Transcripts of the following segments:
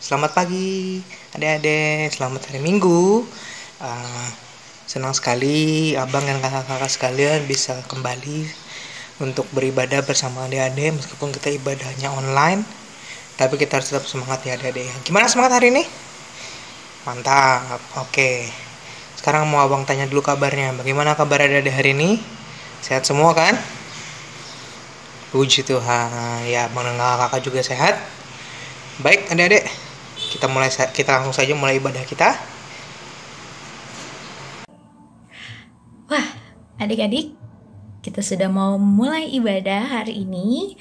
Selamat pagi adik-adik, selamat hari Minggu. Uh, Senang sekali abang dan kakak-kakak sekalian bisa kembali untuk beribadah bersama adik-adik. Meskipun kita ibadahnya online, tapi kita harus tetap semangat ya adik-adik. Gimana semangat hari ini? Mantap, oke. Sekarang mau abang tanya dulu kabarnya. Bagaimana kabar adik-adik hari ini? Sehat semua kan? Puji Tuhan. Ya, abang dan kakak juga sehat. Baik adik-adik, kita langsung saja mulai ibadah kita. Wah, adik-adik, kita sudah mau mulai ibadah hari ini.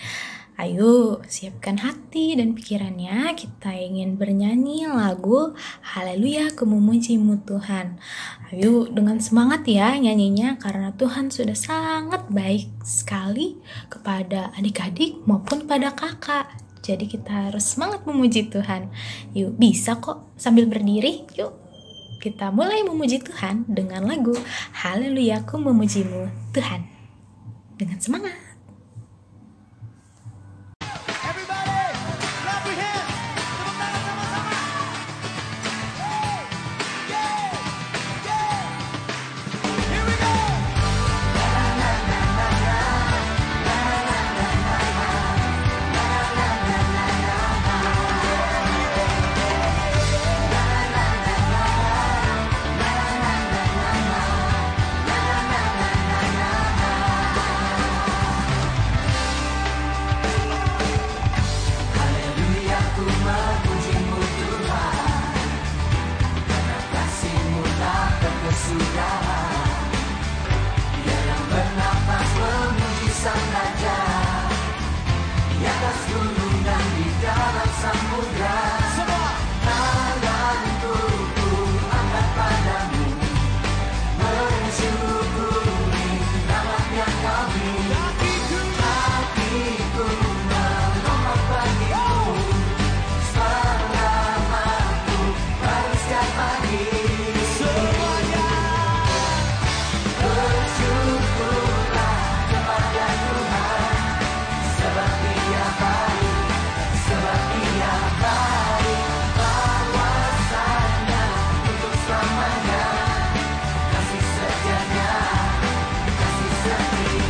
Ayo, siapkan hati dan pikirannya. Kita ingin bernyanyi lagu Haleluya, Ku Memujimu Tuhan. Ayo, dengan semangat ya nyanyinya, karena Tuhan sudah sangat baik sekali kepada adik-adik maupun pada kakak. Jadi kita harus semangat memuji Tuhan. Yuk, bisa kok sambil berdiri. Yuk, kita mulai memuji Tuhan dengan lagu Haleluya, Ku Memujimu Tuhan. Dengan semangat. Kasih setianya, kasih setia.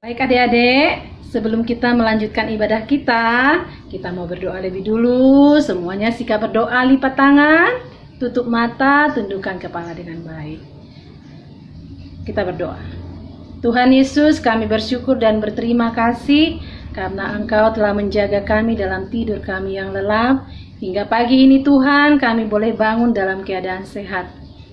Baik adik-adik, sebelum kita melanjutkan ibadah kita mau berdoa lebih dulu. Semuanya sikap berdoa, lipat tangan, tutup mata, tundukkan kepala dengan baik. Kita berdoa. Tuhan Yesus, kami bersyukur dan berterima kasih karena Engkau telah menjaga kami dalam tidur kami yang lelap. Hingga pagi ini Tuhan, kami boleh bangun dalam keadaan sehat.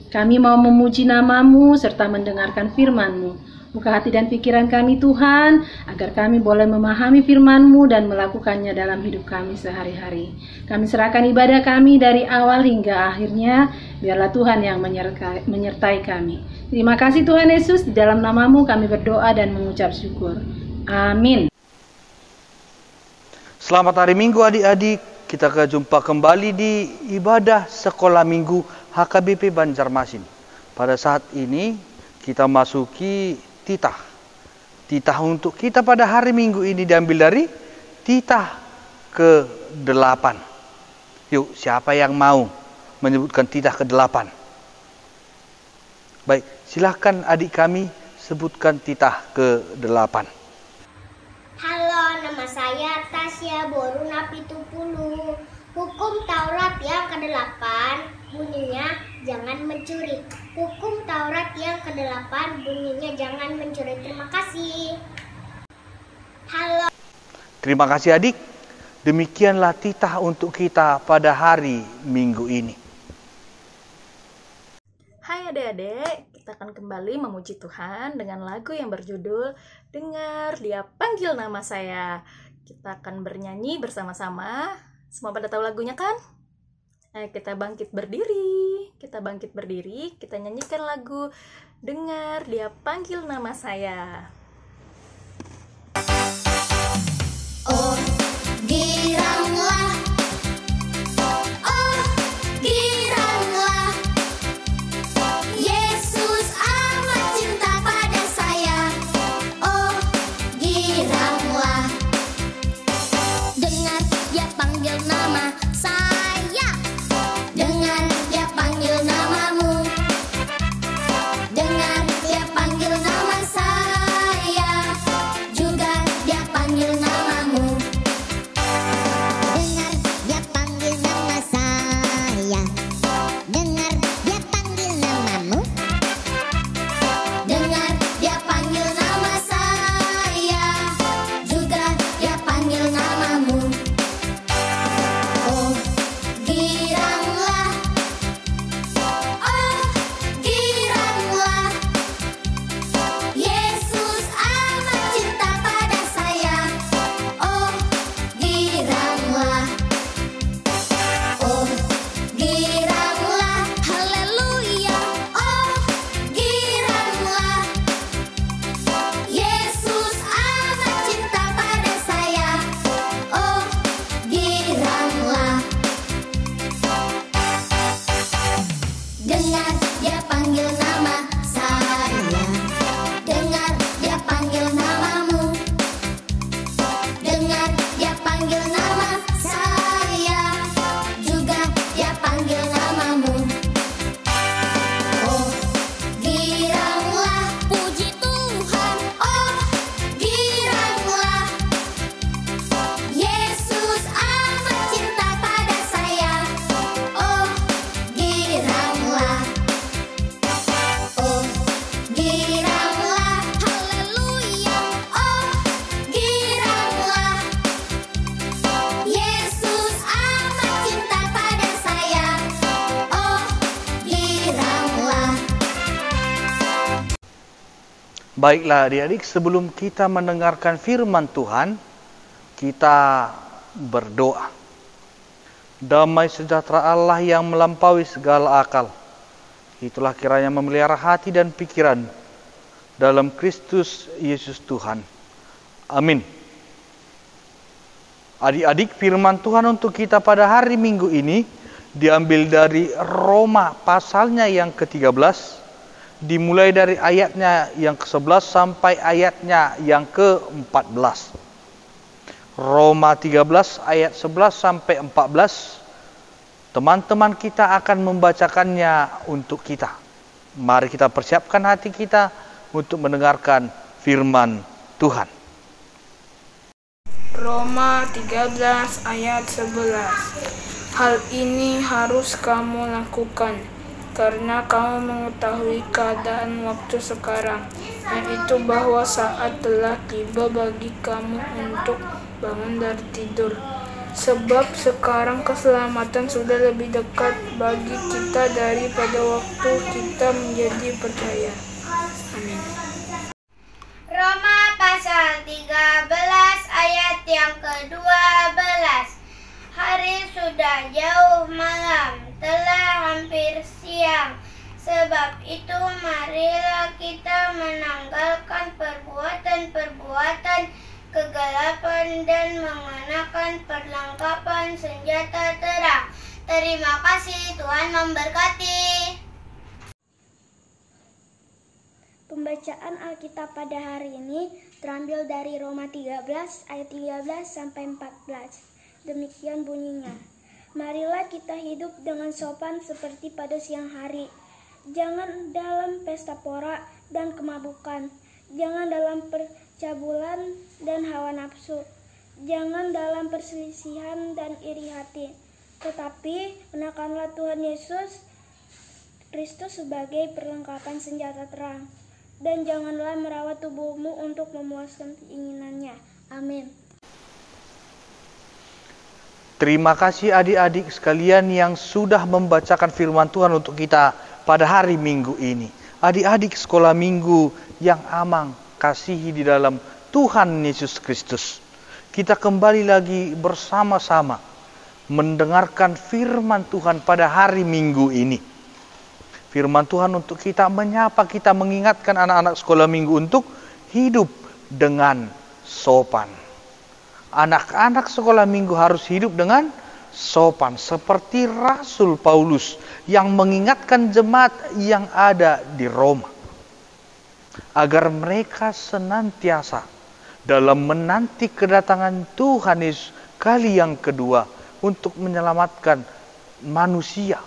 Kami mau memuji nama-Mu serta mendengarkan firman-Mu. Buka hati dan pikiran kami Tuhan, agar kami boleh memahami firman-Mu dan melakukannya dalam hidup kami sehari-hari. Kami serahkan ibadah kami dari awal hingga akhirnya, biarlah Tuhan yang menyertai kami. Terima kasih Tuhan Yesus, di dalam nama-Mu kami berdoa dan mengucap syukur. Amin. Selamat hari Minggu adik-adik. Kita jumpa kembali di ibadah sekolah minggu HKBP Banjarmasin. Pada saat ini kita masuki titah. Titah untuk kita pada hari Minggu ini diambil dari titah ke-8. Yuk, siapa yang mau menyebutkan titah ke-8? Baik, silahkan adik kami sebutkan titah ke-8. Halo, nama saya Tasya Boruna Pitupulu. Hukum Taurat yang ke-8 bunyinya jangan mencuri. Hukum Taurat yang ke-8 bunyinya jangan mencuri. Terima kasih. Halo. Terima kasih adik. Demikianlah titah untuk kita pada hari Minggu ini. Hai adik-adik, kita akan kembali memuji Tuhan dengan lagu yang berjudul Dengar Dia Panggil Nama Saya. Kita akan bernyanyi bersama-sama. Semua pada tahu lagunya kan? Kita bangkit berdiri, kita nyanyikan lagu Dengar Dia Panggil Nama Saya. Oh, giranglah. Oh, giranglah. Yesus amat cinta pada saya. Oh, giranglah. Dengar dia panggil nama saya. Dengar dia panggil namamu. Dengar dia panggil nama saya. Juga dia panggil namamu. Dengar dia panggil nama saya. Dengar dia panggil namamu. Dengar dia panggil nama saya. Juga dia panggil namamu. Oh, giranglah. Oh, giranglah. Yesus amat cinta pada saya. Oh, giranglah. Oh, giranglah. Haleluya. Oh, giranglah. Yesus amat cinta pada saya. Oh, giranglah. Dengar dia panggil nama saya. Dengar dia panggil namamu. Dengar dia panggil nama saya. Juga dia panggil namamu. Oh, giranglah. Puji Tuhan. Oh, giranglah. Yesus amat cinta pada saya. Oh, giranglah. Oh, giranglah. Haleluya. Oh, giranglah. Yesus amat cinta pada saya. Oh, giranglah. Baiklah adik-adik, sebelum kita mendengarkan firman Tuhan, kita berdoa. Damai sejahtera Allah yang melampaui segala akal, itulah kiranya memelihara hati dan pikiran dalam Kristus Yesus Tuhan. Amin. Adik-adik, firman Tuhan untuk kita pada hari Minggu ini diambil dari Roma pasalnya yang ke-13, dimulai dari ayatnya yang ke-11 sampai ayatnya yang ke-14. Roma 13 ayat 11 sampai 14. Teman-teman kita akan membacakannya untuk kita. Mari kita persiapkan hati kita untuk mendengarkan firman Tuhan. Roma 13 ayat 11. Hal ini harus kamu lakukan karena kamu mengetahui keadaan waktu sekarang, yaitu bahwa saat telah tiba bagi kamu untuk bangun dari tidur. Sebab sekarang keselamatan sudah lebih dekat bagi kita daripada waktu kita menjadi percaya. Amin. Roma pasal 13 ayat yang ke-12. Hari sudah jauh malam, telah hampir siang. Sebab itu marilah kita menanggalkan perbuatan-perbuatan kegelapan dan mengenakan perlengkapan senjata terang. Terima kasih, Tuhan memberkati. Pembacaan Alkitab pada hari ini terambil dari Roma 13 ayat 13 sampai 14. Demikian bunyinya. Marilah kita hidup dengan sopan seperti pada siang hari. Jangan dalam pesta pora dan kemabukan. Jangan dalam percabulan dan hawa nafsu. Jangan dalam perselisihan dan iri hati. Tetapi kenakanlah Tuhan Yesus Kristus sebagai perlengkapan senjata terang. Dan janganlah merawat tubuhmu untuk memuaskan keinginannya. Amin. Terima kasih adik-adik sekalian yang sudah membacakan firman Tuhan untuk kita pada hari Minggu ini. Adik-adik sekolah minggu yang amang kasihi di dalam Tuhan Yesus Kristus. Kita kembali lagi bersama-sama mendengarkan firman Tuhan pada hari Minggu ini. Firman Tuhan untuk kita menyapa kita, mengingatkan anak-anak sekolah minggu untuk hidup dengan sopan. Anak-anak sekolah minggu harus hidup dengan sopan. Seperti Rasul Paulus yang mengingatkan jemaat yang ada di Roma. Agar mereka senantiasa dalam menanti kedatangan Tuhan Yesus kali yang kedua untuk menyelamatkan manusia.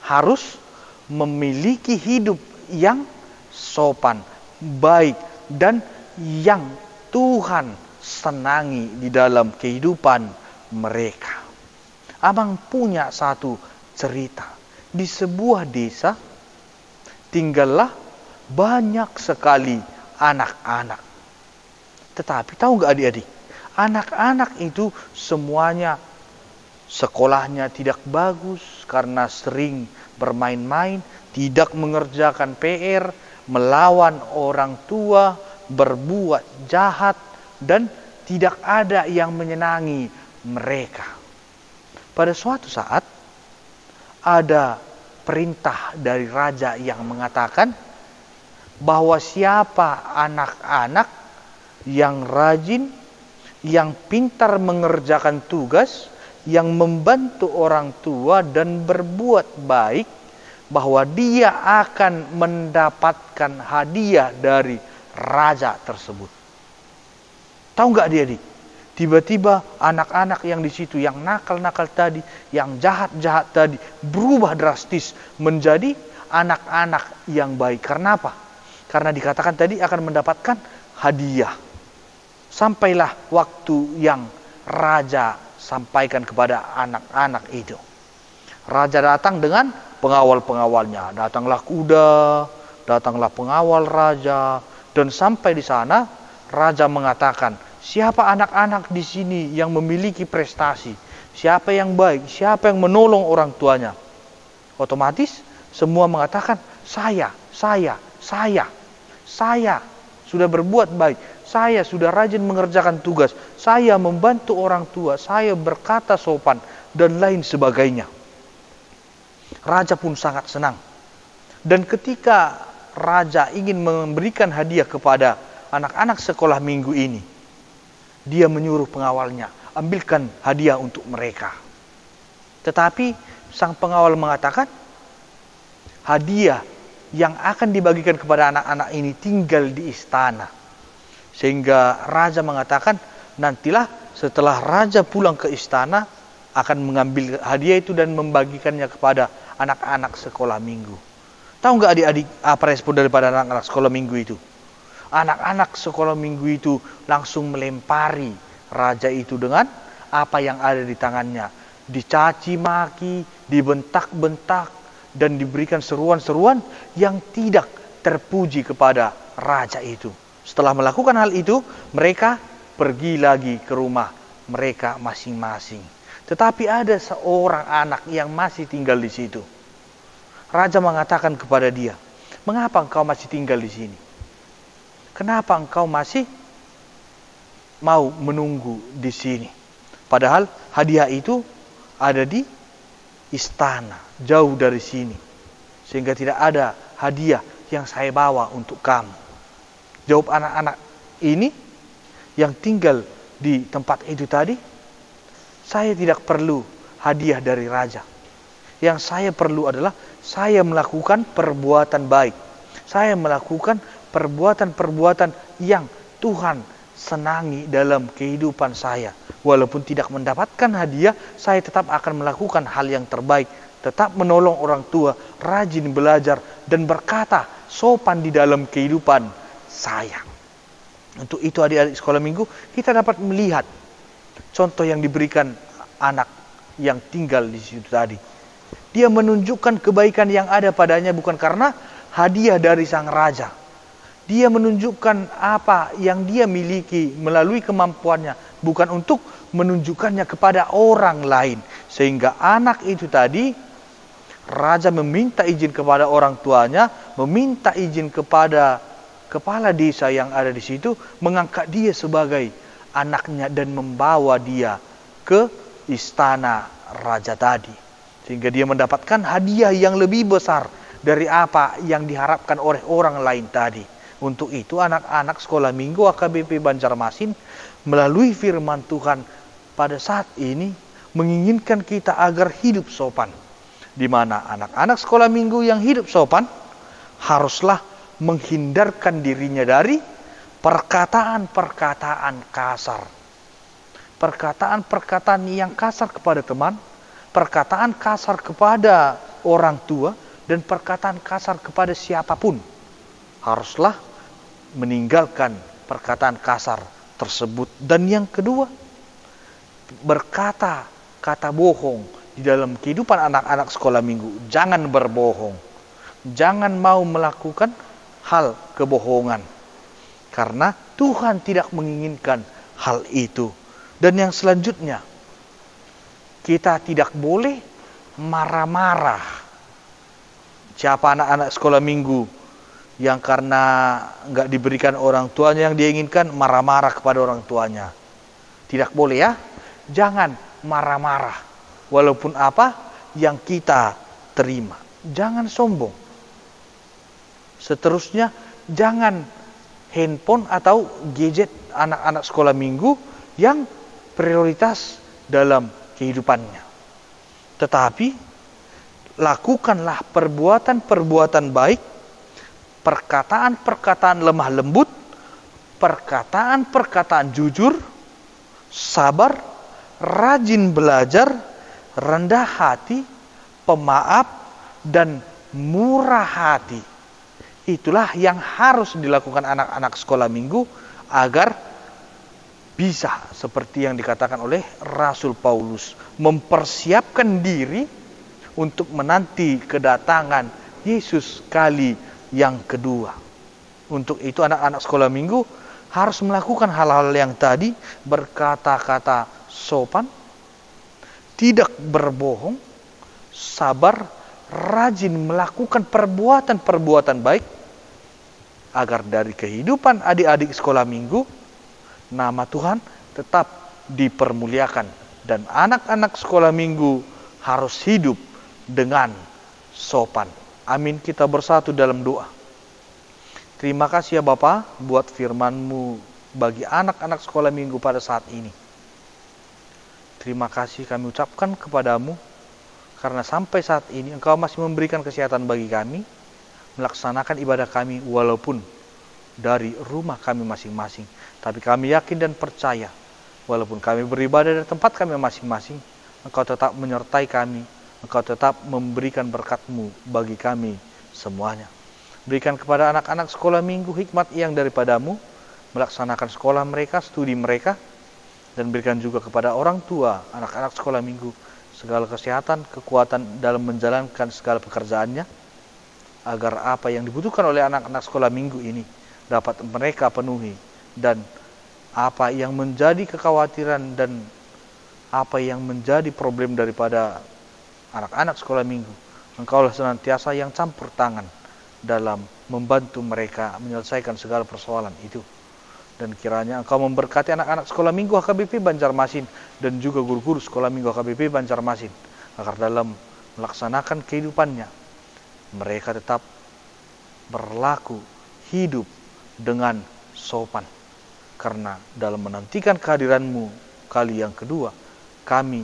Harus memiliki hidup yang sopan, baik, dan yang Tuhan senangi di dalam kehidupan mereka. Abang punya satu cerita. Di sebuah desa tinggallah banyak sekali anak-anak. Tetapi tahu nggak adik-adik? Anak-anak itu semuanya sekolahnya tidak bagus karena sering bermain-main, tidak mengerjakan PR, melawan orang tua, berbuat jahat, dan tidak ada yang menyenangi mereka. Pada suatu saat, ada perintah dari raja yang mengatakan bahwa siapa anak-anak yang rajin, yang pintar mengerjakan tugas, yang membantu orang tua dan berbuat baik, bahwa dia akan mendapatkan hadiah dari raja tersebut. Tahu nggak adik-adik? Tiba-tiba anak-anak yang di situ, yang nakal-nakal tadi, yang jahat-jahat tadi, berubah drastis menjadi anak-anak yang baik. Karena apa? Karena dikatakan tadi akan mendapatkan hadiah. Sampailah waktu yang raja sampaikan kepada anak-anak itu. Raja datang dengan pengawal-pengawalnya. Datanglah kuda, datanglah pengawal raja, dan sampai di sana raja mengatakan, siapa anak-anak di sini yang memiliki prestasi? Siapa yang baik? Siapa yang menolong orang tuanya? Otomatis semua mengatakan, saya sudah berbuat baik. Saya sudah rajin mengerjakan tugas. Saya membantu orang tua. Saya berkata sopan dan lain sebagainya. Raja pun sangat senang. Dan ketika raja ingin memberikan hadiah kepada anak-anak sekolah minggu ini, dia menyuruh pengawalnya, ambilkan hadiah untuk mereka. Tetapi sang pengawal mengatakan, hadiah yang akan dibagikan kepada anak-anak ini tinggal di istana. Sehingga raja mengatakan, nantilah setelah raja pulang ke istana, akan mengambil hadiah itu dan membagikannya kepada anak-anak sekolah minggu. Tahu nggak adik-adik apa respon daripada anak-anak sekolah minggu itu? Anak-anak sekolah minggu itu langsung melempari raja itu dengan apa yang ada di tangannya. Dicaci maki, dibentak-bentak, dan diberikan seruan-seruan yang tidak terpuji kepada raja itu. Setelah melakukan hal itu, mereka pergi lagi ke rumah mereka masing-masing. Tetapi ada seorang anak yang masih tinggal di situ. Raja mengatakan kepada dia, "Mengapa engkau masih tinggal di sini? Kenapa engkau masih mau menunggu di sini? Padahal hadiah itu ada di istana, jauh dari sini. Sehingga tidak ada hadiah yang saya bawa untuk kamu." Jawab anak-anak ini yang tinggal di tempat itu tadi, "Saya tidak perlu hadiah dari raja. Yang saya perlu adalah saya melakukan perbuatan baik. Saya melakukan perbuatan-perbuatan yang Tuhan senangi dalam kehidupan saya. Walaupun tidak mendapatkan hadiah, saya tetap akan melakukan hal yang terbaik. Tetap menolong orang tua, rajin belajar, dan berkata sopan di dalam kehidupan saya." Untuk itu adik-adik sekolah minggu, kita dapat melihat contoh yang diberikan anak yang tinggal di situ tadi. Dia menunjukkan kebaikan yang ada padanya bukan karena hadiah dari sang raja. Dia menunjukkan apa yang dia miliki melalui kemampuannya, bukan untuk menunjukkannya kepada orang lain. Sehingga anak itu tadi, raja meminta izin kepada orang tuanya, meminta izin kepada kepala desa yang ada di situ, mengangkat dia sebagai anaknya dan membawa dia ke istana raja tadi. Sehingga dia mendapatkan hadiah yang lebih besar dari apa yang diharapkan oleh orang lain tadi. Untuk itu anak-anak sekolah minggu AKBP Banjarmasin melalui firman Tuhan pada saat ini menginginkan kita agar hidup sopan. Di mana anak-anak sekolah minggu yang hidup sopan haruslah menghindarkan dirinya dari perkataan-perkataan kasar. Perkataan-perkataan yang kasar kepada teman, perkataan kasar kepada orang tua, dan perkataan kasar kepada siapapun. Haruslah meninggalkan perkataan kasar tersebut. Dan yang kedua, berkata kata bohong di dalam kehidupan anak-anak sekolah minggu. Jangan berbohong. Jangan mau melakukan hal kebohongan. Karena Tuhan tidak menginginkan hal itu. Dan yang selanjutnya, kita tidak boleh marah-marah. Siapa anak-anak sekolah minggu yang karena nggak diberikan orang tuanya yang dia inginkan, marah-marah kepada orang tuanya? Tidak boleh ya. Jangan marah-marah. Walaupun apa yang kita terima. Jangan sombong. Seterusnya, jangan handphone atau gadget anak-anak sekolah minggu yang prioritas dalam kehidupannya. Tetapi, lakukanlah perbuatan-perbuatan baik, perkataan-perkataan lemah lembut, perkataan-perkataan jujur, sabar, rajin belajar, rendah hati, pemaaf, dan murah hati. Itulah yang harus dilakukan anak-anak sekolah minggu agar bisa seperti yang dikatakan oleh Rasul Paulus, mempersiapkan diri untuk menanti kedatangan Yesus kali yang kedua. Untuk itu anak-anak sekolah minggu harus melakukan hal-hal yang tadi, berkata-kata sopan, tidak berbohong, sabar, rajin melakukan perbuatan-perbuatan baik, agar dari kehidupan adik-adik sekolah minggu, nama Tuhan tetap dipermuliakan. Dan anak-anak sekolah minggu harus hidup dengan sopan. Amin. Kita bersatu dalam doa. Terima kasih ya Bapa buat firman-Mu bagi anak-anak sekolah minggu pada saat ini. Terima kasih kami ucapkan kepadamu, karena sampai saat ini Engkau masih memberikan kesehatan bagi kami, melaksanakan ibadah kami walaupun dari rumah kami masing-masing. Tapi kami yakin dan percaya, walaupun kami beribadah dari tempat kami masing-masing, Engkau tetap menyertai kami, Engkau tetap memberikan berkat-Mu bagi kami semuanya. Berikan kepada anak-anak sekolah minggu hikmat yang daripadamu, melaksanakan sekolah mereka, studi mereka, dan berikan juga kepada orang tua anak-anak sekolah minggu segala kesehatan, kekuatan dalam menjalankan segala pekerjaannya, agar apa yang dibutuhkan oleh anak-anak sekolah minggu ini dapat mereka penuhi, dan apa yang menjadi kekhawatiran dan apa yang menjadi problem daripada anak-anak sekolah minggu, Engkaulah senantiasa yang campur tangan dalam membantu mereka menyelesaikan segala persoalan itu. Dan kiranya Engkau memberkati anak-anak sekolah minggu HKBP Banjarmasin dan juga guru-guru sekolah minggu HKBP Banjarmasin, agar dalam melaksanakan kehidupannya mereka tetap berlaku hidup dengan sopan. Karena dalam menantikan kehadiran-Mu kali yang kedua, kami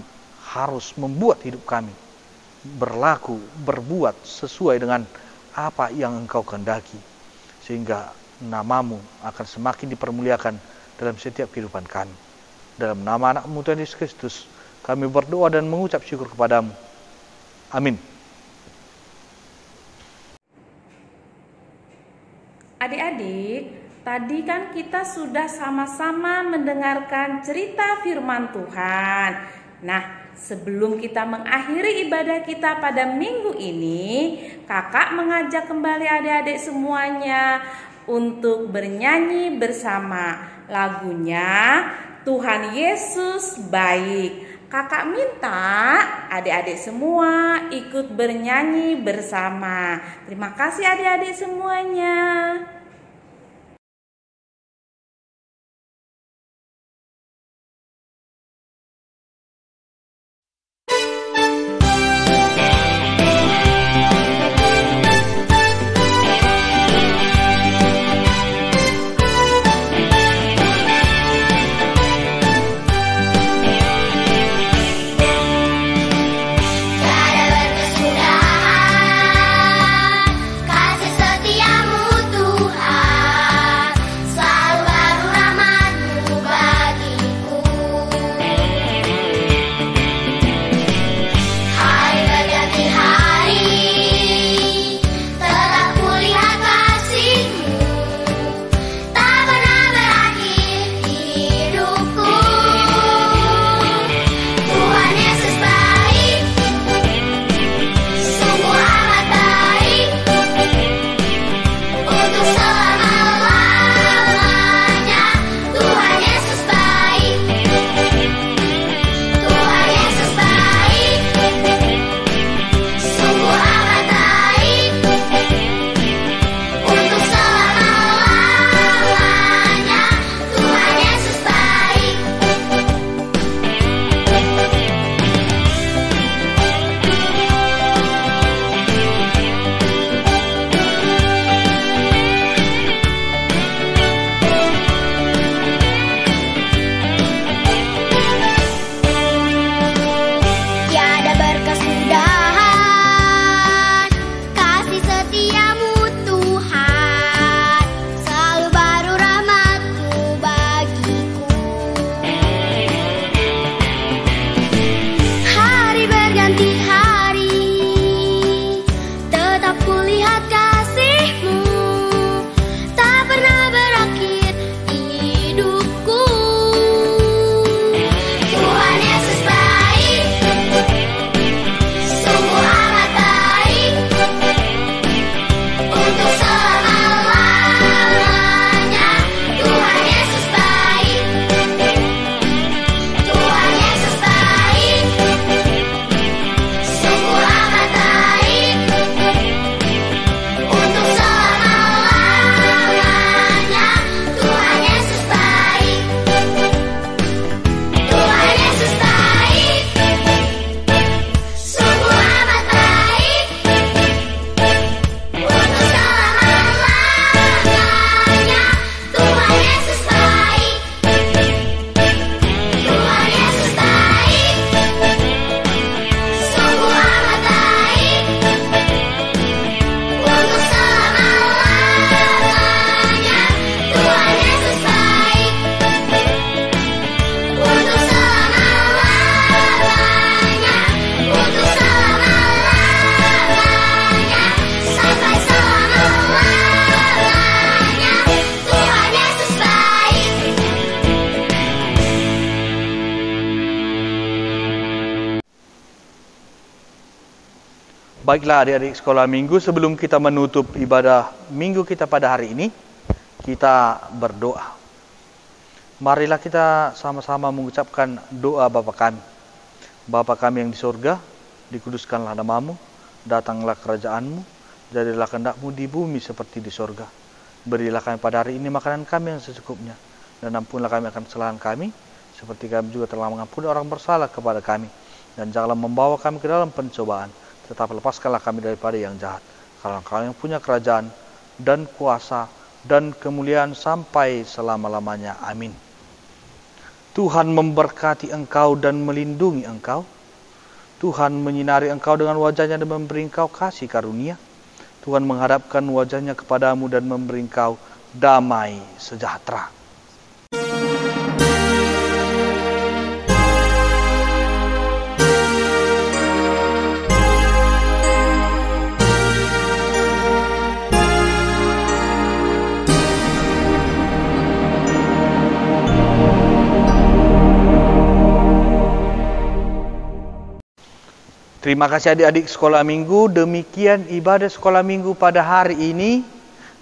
harus membuat hidup kami berlaku, berbuat sesuai dengan apa yang Engkau kehendaki, sehingga nama-Mu akan semakin dipermuliakan dalam setiap kehidupan kami. Dalam nama anak-Mu Tuhan Yesus Kristus, kami berdoa dan mengucap syukur kepadamu. Amin. Adik-adik, tadi kan kita sudah sama-sama mendengarkan cerita firman Tuhan. Nah, sebelum kita mengakhiri ibadah kita pada minggu ini, kakak mengajak kembali adik-adik semuanya untuk bernyanyi bersama lagunya Tuhan Yesus Baik. Kakak minta adik-adik semua ikut bernyanyi bersama. Terima kasih adik-adik semuanya. Kasih setiamu Tuhan. Baiklah adik-adik sekolah minggu, sebelum kita menutup ibadah minggu kita pada hari ini, kita berdoa. Marilah kita sama-sama mengucapkan doa Bapa kami. Bapa kami yang di surga, dikuduskanlah namamu, datanglah kerajaanmu, jadilah kehendak-mu di bumi seperti di surga. Berilah kami pada hari ini makanan kami yang secukupnya, dan ampunlah kami akan kesalahan kami, seperti kami juga telah mengampuni orang bersalah kepada kami. Dan janganlah membawa kami ke dalam pencobaan, tetapi lepaskanlah kami daripada yang jahat. Karena Kau yang punya kerajaan dan kuasa dan kemuliaan sampai selama-lamanya. Amin. Tuhan memberkati engkau dan melindungi engkau. Tuhan menyinari engkau dengan wajahnya dan memberi engkau kasih karunia. Tuhan menghadapkan wajahnya kepadamu dan memberi engkau damai sejahtera. Terima kasih adik-adik sekolah minggu. Demikian ibadah sekolah minggu pada hari ini.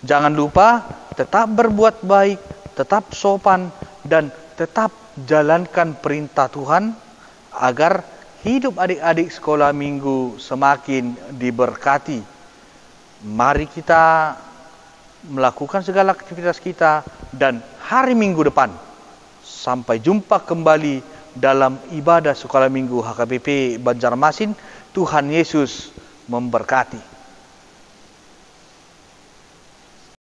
Jangan lupa tetap berbuat baik, tetap sopan, dan tetap jalankan perintah Tuhan agar hidup adik-adik sekolah minggu semakin diberkati. Mari kita melakukan segala aktivitas kita dan hari minggu depan sampai jumpa kembali dalam ibadah sekolah minggu HKBP Banjarmasin. Tuhan Yesus memberkati.